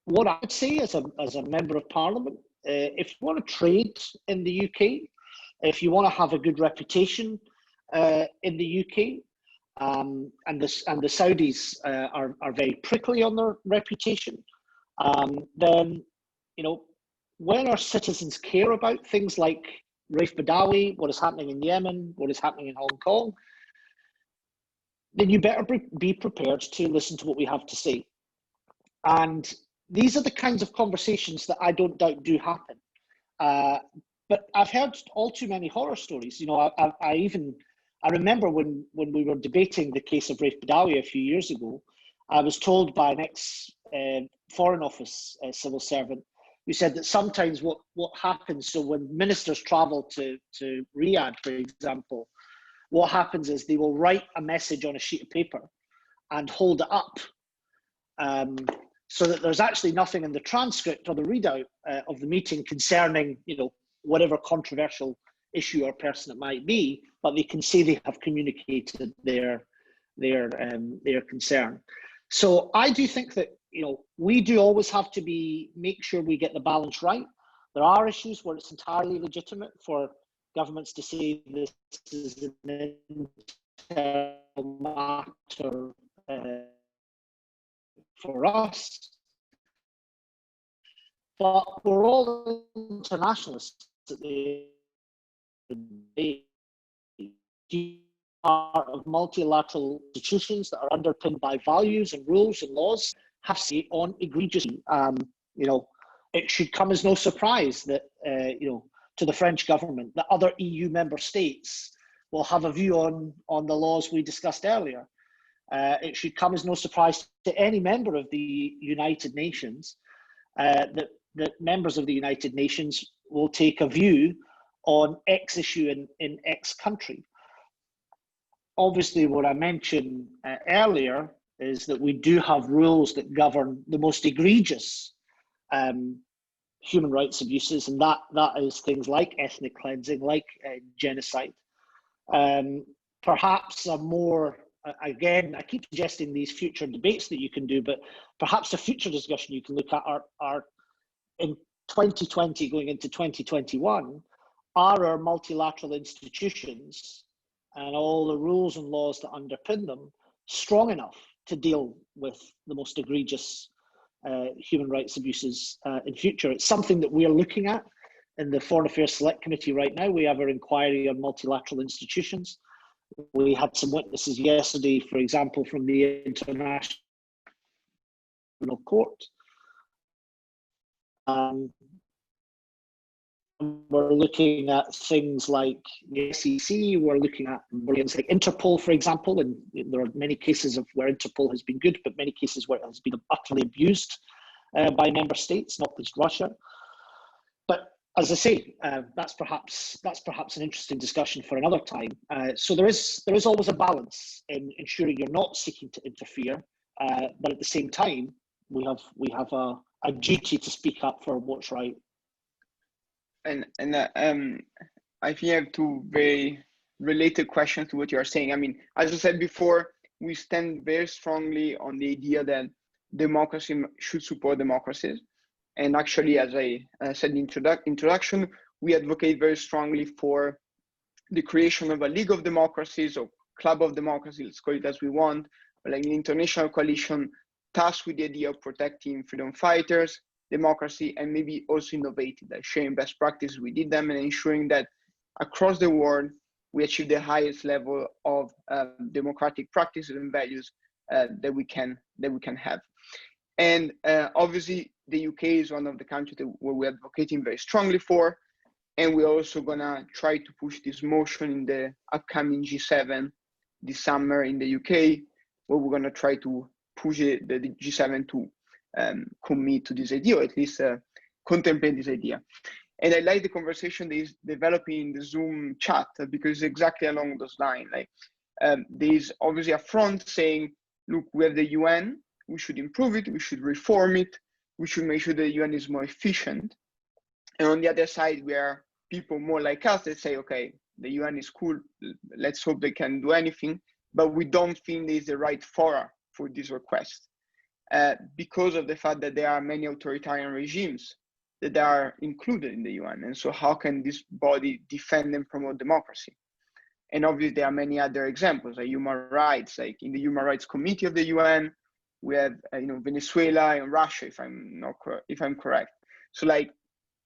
what I would say as a member of Parliament, if you want to trade in the UK, if you want to have a good reputation in the UK, and the Saudis are very prickly on their reputation, then, you know, when our citizens care about things like Raif Badawi, what is happening in Yemen, what is happening in Hong Kong, then you better be prepared to listen to what we have to say. And these are the kinds of conversations that I don't doubt do happen. But I've heard all too many horror stories. You know, I remember when we were debating the case of Raif Badawi a few years ago, I was told by an ex-Foreign Office civil servant who said that sometimes what happens, so when ministers travel to Riyadh, for example, what happens is they will write a message on a sheet of paper and hold it up, so that there's actually nothing in the transcript or the readout of the meeting concerning, you know, whatever controversial issue or person it might be, but they can say they have communicated their concern. So I do think that, you know, we do always have to make sure we get the balance right. There are issues where it's entirely legitimate for governments to say this is an internal matter for us, but we're all internationalists at the end of the day. Part of multilateral institutions that are underpinned by values and rules and laws have to say on egregious. You know, it should come as no surprise that you know, to the French government that other EU member states will have a view on the laws we discussed earlier. It should come as no surprise to any member of the United Nations that members of the United Nations will take a view on X issue in X country. Obviously, what I mentioned earlier is that we do have rules that govern the most egregious human rights abuses, and that is things like ethnic cleansing, like genocide. Perhaps a more, again, I keep suggesting these future debates that you can do, but perhaps a future discussion you can look at are in 2020 going into 2021, are our multilateral institutions and all the rules and laws that underpin them strong enough to deal with the most egregious human rights abuses in future? It's something that we are looking at in the Foreign Affairs Select Committee right now. We have our inquiry on multilateral institutions. We had some witnesses yesterday, for example, from the International Court. We're looking at things like the SEC, we're looking at things like Interpol, for example, and there are many cases of where Interpol has been good, but many cases where it has been utterly abused by member states, not least Russia. But as I say, that's perhaps an interesting discussion for another time. So there is always a balance in ensuring you're not seeking to interfere, but at the same time, we have a duty to speak up for what's right. And I think I have two very related question to what you are saying. I mean, as I said before, we stand very strongly on the idea that democracy should support democracies. And actually, as I said in the introduction, we advocate very strongly for the creation of a League of Democracies or Club of Democracy, let's call it as we want, but like an international coalition tasked with the idea of protecting freedom fighters, democracy, and maybe also innovating, like sharing best practices with them and ensuring that across the world, we achieve the highest level of democratic practices and values that we can have. And obviously, the UK is one of the countries where we're advocating very strongly for, and we're also gonna try to push this motion in the upcoming G7 this summer in the UK, where we're gonna try to push the G7 to commit to this idea, or at least contemplate this idea. And I like the conversation that is developing in the Zoom chat because it's exactly along those lines. Like there's obviously a front saying, look, we have the UN, we should improve it, we should reform it, we should make sure the UN is more efficient. And on the other side, we are people more like us that say, okay, the UN is cool, let's hope they can do anything, but we don't think there's the right fora for this request because of the fact that there are many authoritarian regimes that are included in the UN. And so how can this body defend and promote democracy? And obviously there are many other examples, like human rights, like in the Human Rights Committee of the UN, we have Venezuela and Russia, if I'm correct. So like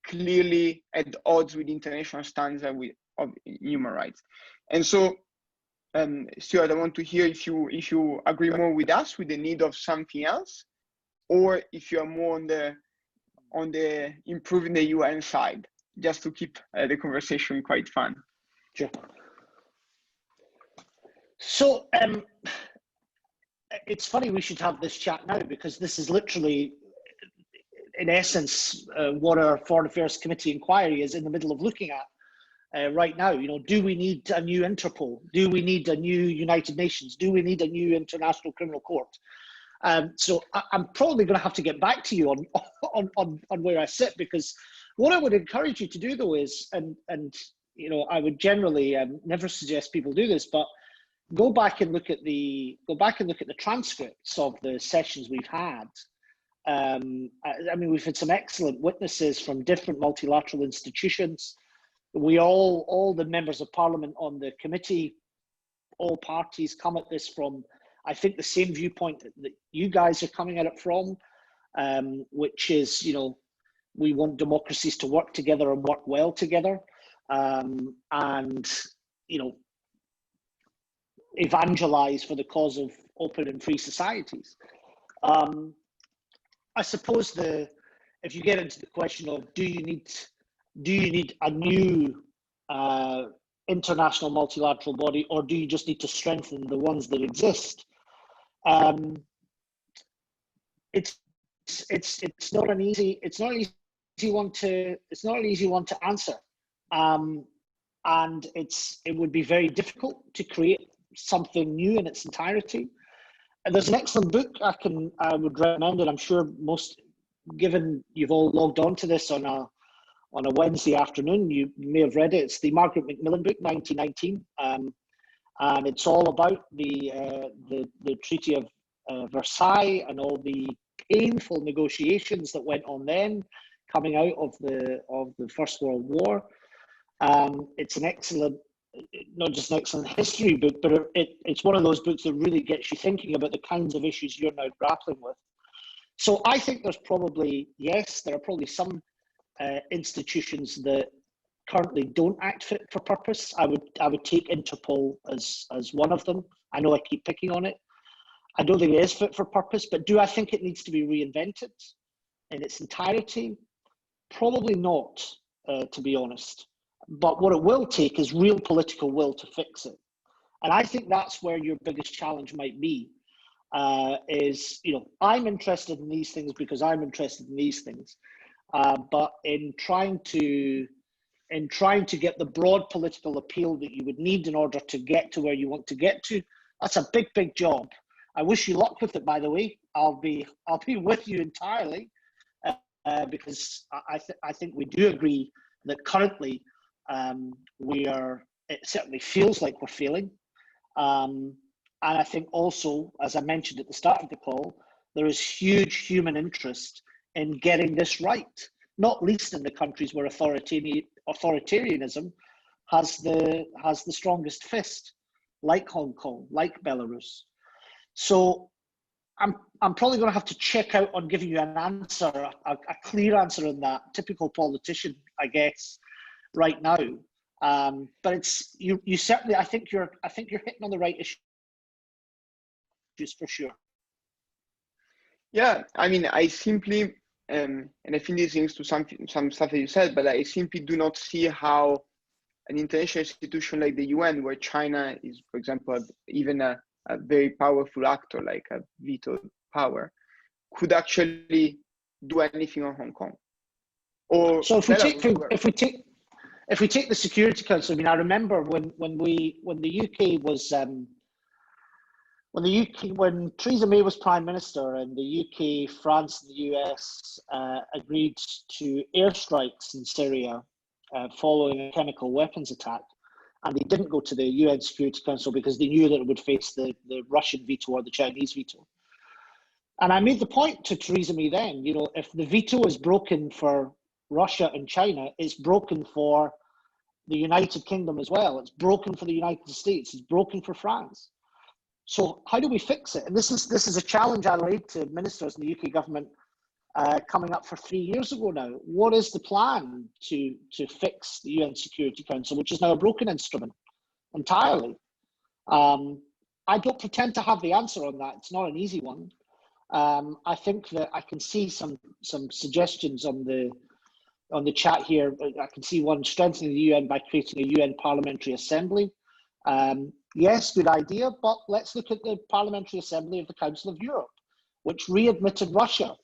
clearly at odds with international standards of human rights. And so Stewart, I want to hear if you agree more with us with the need of something else, or if you are more on the improving the UN side, just to keep the conversation quite fun. Sure. So it's funny we should have this chat now, because this is literally, in essence, what our Foreign Affairs Committee inquiry is in the middle of looking at right now. You know, do we need a new Interpol? Do we need a new United Nations? Do we need a new International Criminal Court? So I'm probably going to have to get back to you on where I sit, because what I would encourage you to do though is, and you know, I would generally never suggest people do this, but go back and look at the transcripts of the sessions we've had. I mean, we've had some excellent witnesses from different multilateral institutions. We all the members of Parliament on the committee, all parties come at this from, I think, the same viewpoint that you guys are coming at it from, which is, you know, we want democracies to work together and work well together, and, you know, evangelize for the cause of open and free societies. I suppose if you get into the question of do you need a new international multilateral body, or do you just need to strengthen the ones that exist? It's not an easy one to answer, and it would be very difficult to create something new in its entirety. And there's an excellent book I would recommend, and I'm sure given you've all logged on to this on a Wednesday afternoon, you may have read it. It's the Margaret Macmillan book, 1919, and it's all about the Treaty of Versailles and all the painful negotiations that went on then, coming out of the First World War. It's an excellent, not just an excellent history book, but it's one of those books that really gets you thinking about the kinds of issues you're now grappling with. So I think there are probably some institutions that currently don't act fit for purpose. I would take Interpol as one of them. I know I keep picking on it. I don't think it is fit for purpose, but do I think it needs to be reinvented in its entirety? Probably not, to be honest. But what it will take is real political will to fix it. And I think that's where your biggest challenge might be, is, you know, I'm interested in these things because I'm interested in these things. But in trying to get the broad political appeal that you would need in order to get to where you want to get to, that's a big, big job. I wish you luck with it, by the way. I'll be with you entirely, because I think we do agree that currently we are it certainly feels like we're failing. And I think also, as I mentioned at the start of the call, there is huge human interest in getting this right, not least in the countries where authoritarianism has the strongest fist, like Hong Kong, like Belarus. So I'm probably going to have to check out on giving you an answer, a clear answer on that. Typical politician, I guess, right now. But it's you certainly. I think you're hitting on the right issues for sure. Yeah, I mean, I simply and I think this links to some stuff that you said, but I simply do not see how an international institution like the UN, where China is, for example, even a very powerful actor like a veto power, could actually do anything on Hong Kong. Or so if we take the Security Council, I mean, I remember when the UK was when Theresa May was Prime Minister, and the UK, France, and the US agreed to airstrikes in Syria following a chemical weapons attack. And they didn't go to the UN Security Council because they knew that it would face the Russian veto or the Chinese veto. And I made the point to Theresa May then, you know, if the veto is broken for Russia and China, it's broken for the United Kingdom as well. It's broken for the United States. It's broken for France. So how do we fix it? And this is a challenge I laid to ministers in the UK government coming up for 3 years ago now. What is the plan to fix the UN Security Council, which is now a broken instrument entirely? I don't pretend to have the answer on that. It's not an easy one. I think that I can see some suggestions on the chat here. I can see one: strengthening the UN by creating a UN Parliamentary Assembly. Yes, good idea, but let's look at the Parliamentary Assembly of the Council of Europe, which readmitted Russia,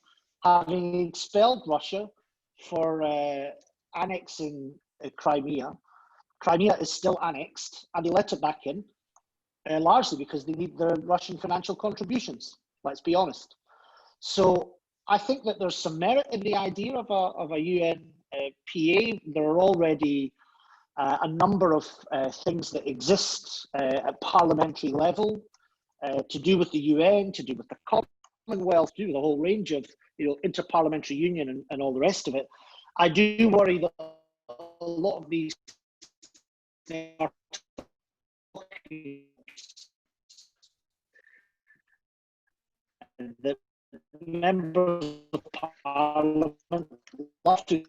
having expelled Russia for annexing Crimea. Crimea is still annexed, and they let it back in, largely because they need the Russian financial contributions, let's be honest. So I think that there's some merit in the idea of a UN PA. There are already a number of things that exist at parliamentary level to do with the UN, to do with the Commonwealth, to do with a whole range of, you know, interparliamentary union and all the rest of it. I do worry that a lot of these things are that members of parliament love to,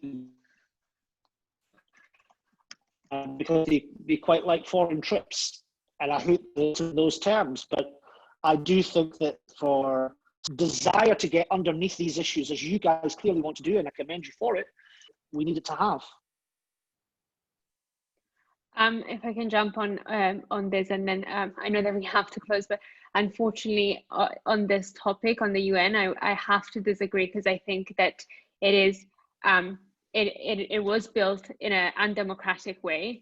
because they quite like foreign trips, and I hate those terms, but I do think that for desire to get underneath these issues, as you guys clearly want to do, and I commend you for it, we need it to have. If I can jump on this, and then I know that we have to close, but unfortunately on this topic, on the UN, I have to disagree, because I think that it is it was built in an undemocratic way.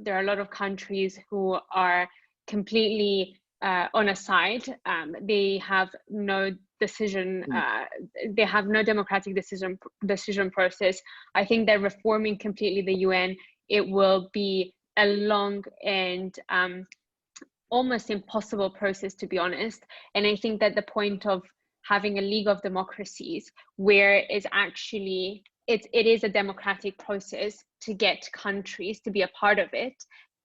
There are a lot of countries who are completely on a side. They have no decision. They have no democratic decision process. I think that reforming completely the UN, it will be a long and almost impossible process, to be honest. And I think that the point of having a League of Democracies, where it's actually it is a democratic process to get countries to be a part of it,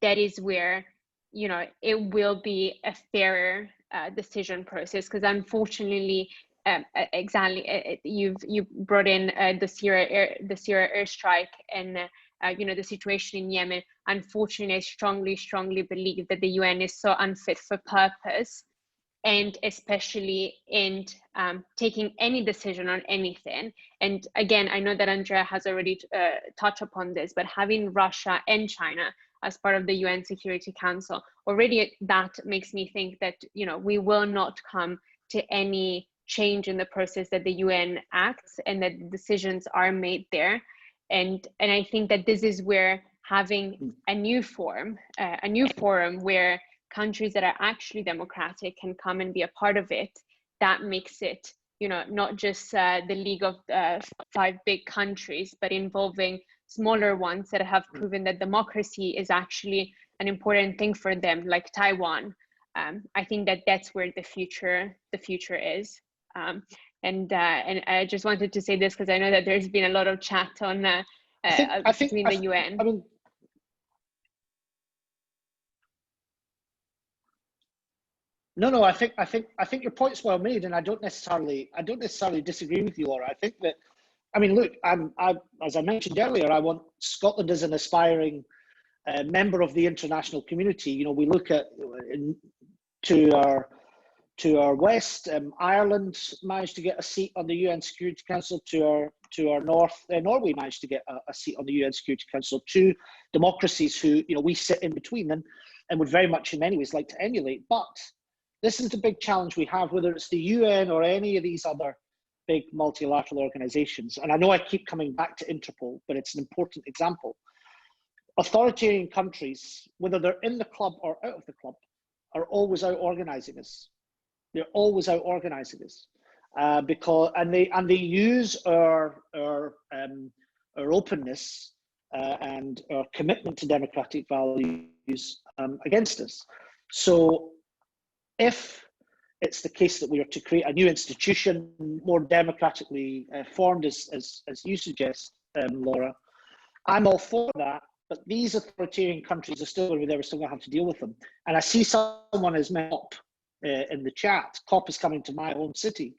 that is where, you know, it will be a fairer decision process. Because unfortunately, exactly, you brought in the Syria airstrike and you know, the situation in Yemen. Unfortunately, I strongly believe that the UN is so unfit for purpose, and especially in taking any decision on anything. And again, I know that Andrea has already touched upon this, but having Russia and China as part of the UN Security Council, already that makes me think that, you know, we will not come to any change in the process that the UN acts and that decisions are made there. And I think that this is where having a new forum where countries that are actually democratic can come and be a part of it, that makes it, you know, not just the League of 5 big countries, but involving smaller ones that have proven that democracy is actually an important thing for them, like Taiwan. I think that that's where the future is. And I just wanted to say this because I know that there's been a lot of chat on between the UN. I mean, no. I think your point's well made, and I don't necessarily disagree with you, Laura. I think that, I mean, look, as I mentioned earlier, I want Scotland as an aspiring member of the international community. You know, we look at to our west, Ireland managed to get a seat on the UN Security Council. To our north, Norway managed to get a seat on the UN Security Council. Two democracies who, you know, we sit in between them and would very much in many ways like to emulate. But this is the big challenge we have, whether it's the UN or any of these other big multilateral organizations. And I know I keep coming back to Interpol, but it's an important example. Authoritarian countries, whether they're in the club or out of the club, are always out organizing us. They're always out organizing us because they use our openness and our commitment to democratic values against us. So if it's the case that we are to create a new institution, more democratically formed, as you suggest, Laura, I'm all for that. But these authoritarian countries are still going to be there. We're still going to have to deal with them. And I see someone has met up in the chat. COP is coming to my home city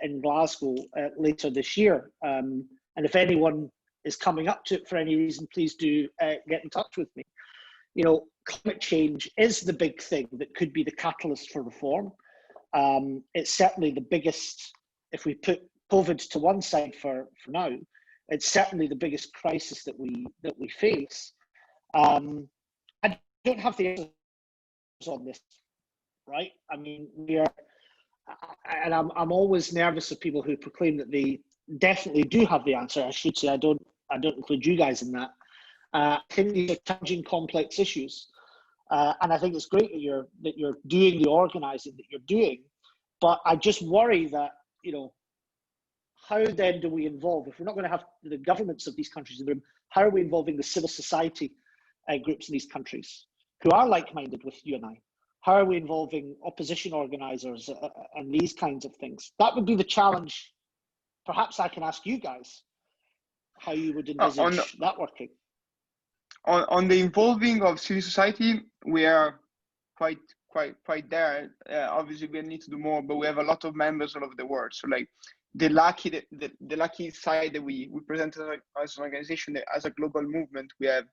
in Glasgow later this year. And if anyone is coming up to it for any reason, please do get in touch with me. You know, climate change is the big thing that could be the catalyst for reform. It's certainly the biggest, if we put COVID to one side for now, it's certainly the biggest crisis that we face. I don't have the answers on this, right? I mean, and I'm always nervous of people who proclaim that they definitely do have the answer. I should say I don't include you guys in that. I think these are challenging, complex issues, and I think it's great that you're doing the organising that you're doing. But I just worry that, you know, how then do we involve, if we're not going to have the governments of these countries in the room, how are we involving the civil society groups in these countries who are like-minded with you and I? How are we involving opposition organisers and these kinds of things? That would be the challenge. Perhaps I can ask you guys how you would envisage that working. On the involving of civil society, we are quite there. Obviously, we need to do more, but we have a lot of members all over the world. So, like, the lucky side that we present as an organization, that as a global movement, we have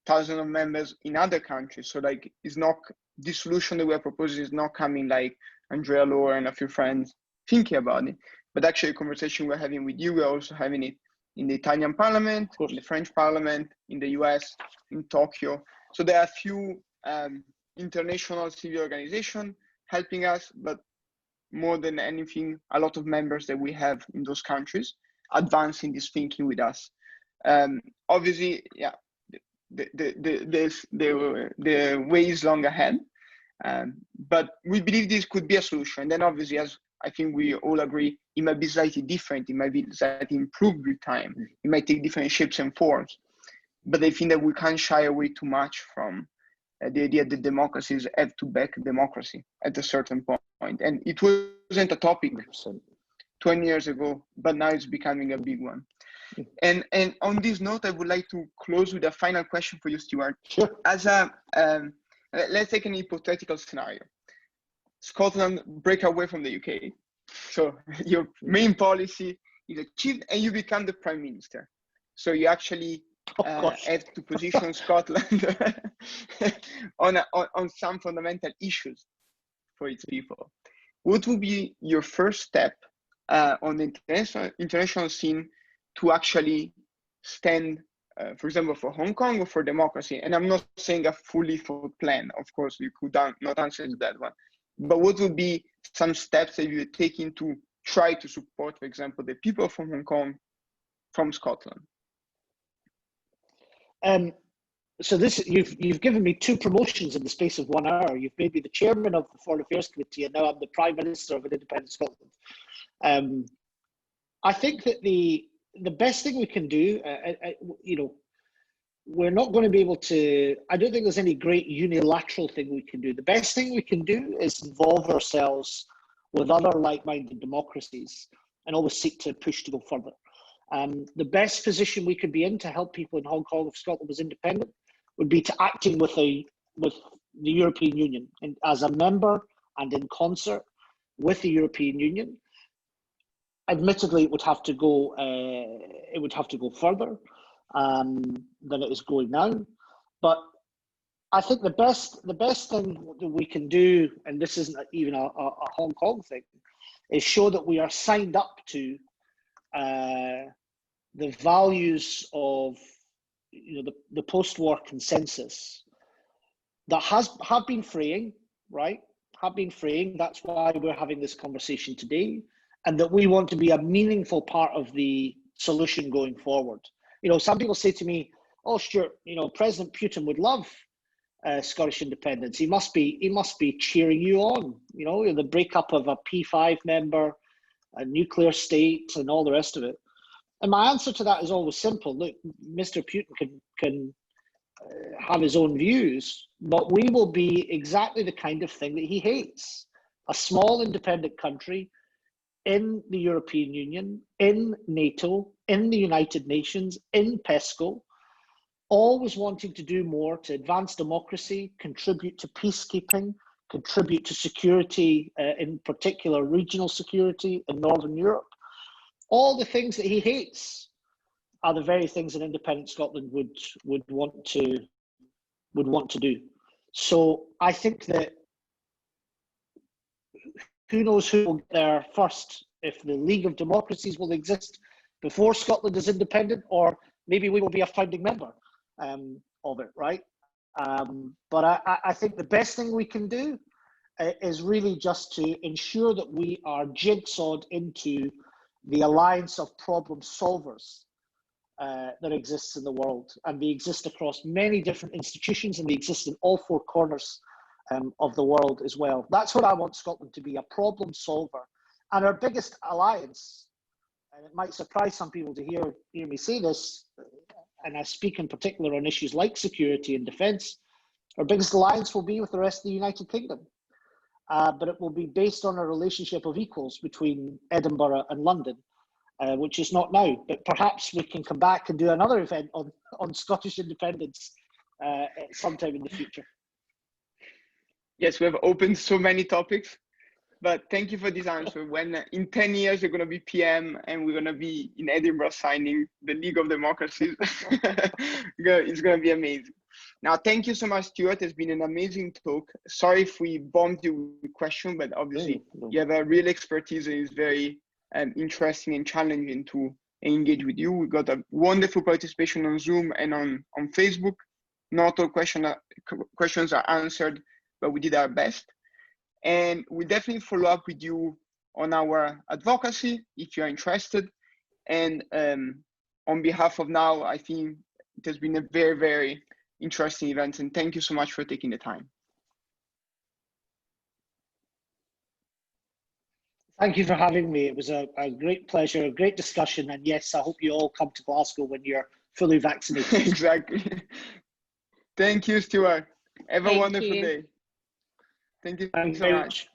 thousands of members in other countries. So, like, it's not, this solution that we are proposing is not coming like Andrea, Laura, and a few friends thinking about it, but actually a conversation we're having with you, we're also having it in the Italian parliament, in the French parliament, in the US, in Tokyo. So there are a few international civil organizations helping us, but more than anything, a lot of members that we have in those countries advancing this thinking with us. Obviously, yeah, the way is long ahead, but we believe this could be a solution. And then obviously, as I think we all agree, it might be slightly different, it might be slightly improved with time, it might take different shapes and forms, but I think that we can't shy away too much from the idea that democracies have to back democracy at a certain point. And it wasn't a topic 20 years ago, but now it's becoming a big one. And on this note, I would like to close with a final question for you, Stewart. Sure. As a, let's take an hypothetical scenario. Scotland break away from the UK. So your main policy is achieved and you become the Prime Minister. So you actually have to position Scotland on some fundamental issues for its people. What would be your first step on the international scene to actually stand, for example, for Hong Kong or for democracy? And I'm not saying a fully thought plan. Of course, you could not answer to that one. But what would be some steps that you would take to try to support, for example, the people from Hong Kong, from Scotland? So this, you've given me two promotions in the space of 1 hour. You've made me the chairman of the Foreign Affairs Committee, and now I'm the Prime Minister of an independent Scotland. I think that the the best thing we can do, you know, we're not going to be able to, I don't think there's any great unilateral thing we can do. The best thing we can do is involve ourselves with other like-minded democracies and always seek to push to go further. The best position we could be in to help people in Hong Kong if Scotland was independent would be to acting with the European Union and as a member and in concert with the European Union. Admittedly, it would have to go further than it is going now. But I think the best thing that we can do, and this isn't even a Hong Kong thing, is show that we are signed up to the values of, you know, the post-war consensus that have been freeing, right? Have been freeing. That's why we're having this conversation today, and that we want to be a meaningful part of the solution going forward. You know, some people say to me, "Oh, Stuart, you know, President Putin would love Scottish independence. He must be cheering you on. You know, the breakup of a P5 member, a nuclear state, and all the rest of it." And my answer to that is always simple. Look, Mr. Putin can have his own views, but we will be exactly the kind of thing that he hates. A small independent country in the European Union, in NATO, in the United Nations, in PESCO, always wanting to do more to advance democracy, contribute to peacekeeping, contribute to security, in particular regional security in Northern Europe. All the things that he hates are the very things an independent Scotland would want to do. So I think that who knows who will get there first, if the League of Democracies will exist before Scotland is independent, or maybe we will be a founding member of it, right? But I think the best thing we can do is really just to ensure that we are jigsawed into the alliance of problem solvers that exists in the world, and they exist across many different institutions, and they exist in all four corners of the world as well. That's what I want Scotland to be, a problem solver. And our biggest alliance, and it might surprise some people to hear me say this, and I speak in particular on issues like security and defence, our biggest alliance will be with the rest of the United Kingdom. But it will be based on a relationship of equals between Edinburgh and London, which is not now. But perhaps we can come back and do another event on Scottish independence sometime in the future. Yes, we have opened so many topics, but thank you for this answer. When in 10 years you're going to be PM and we're going to be in Edinburgh signing the League of Democracies, it's going to be amazing. Now, thank you so much, Stewart. It's been an amazing talk. Sorry if we bombed you with questions, but obviously you have a real expertise and it's very interesting and challenging to engage with you. We got a wonderful participation on Zoom and on Facebook. Not all questions are answered, but we did our best. And we'll definitely follow up with you on our advocacy if you're interested. And on behalf of Now, I think it has been a very, very interesting event. And thank you so much for taking the time. Thank you for having me. It was a great pleasure, a great discussion. And yes, I hope you all come to Glasgow when you're fully vaccinated. Exactly. Thank you, Stewart. Have a wonderful day. Thank you so much.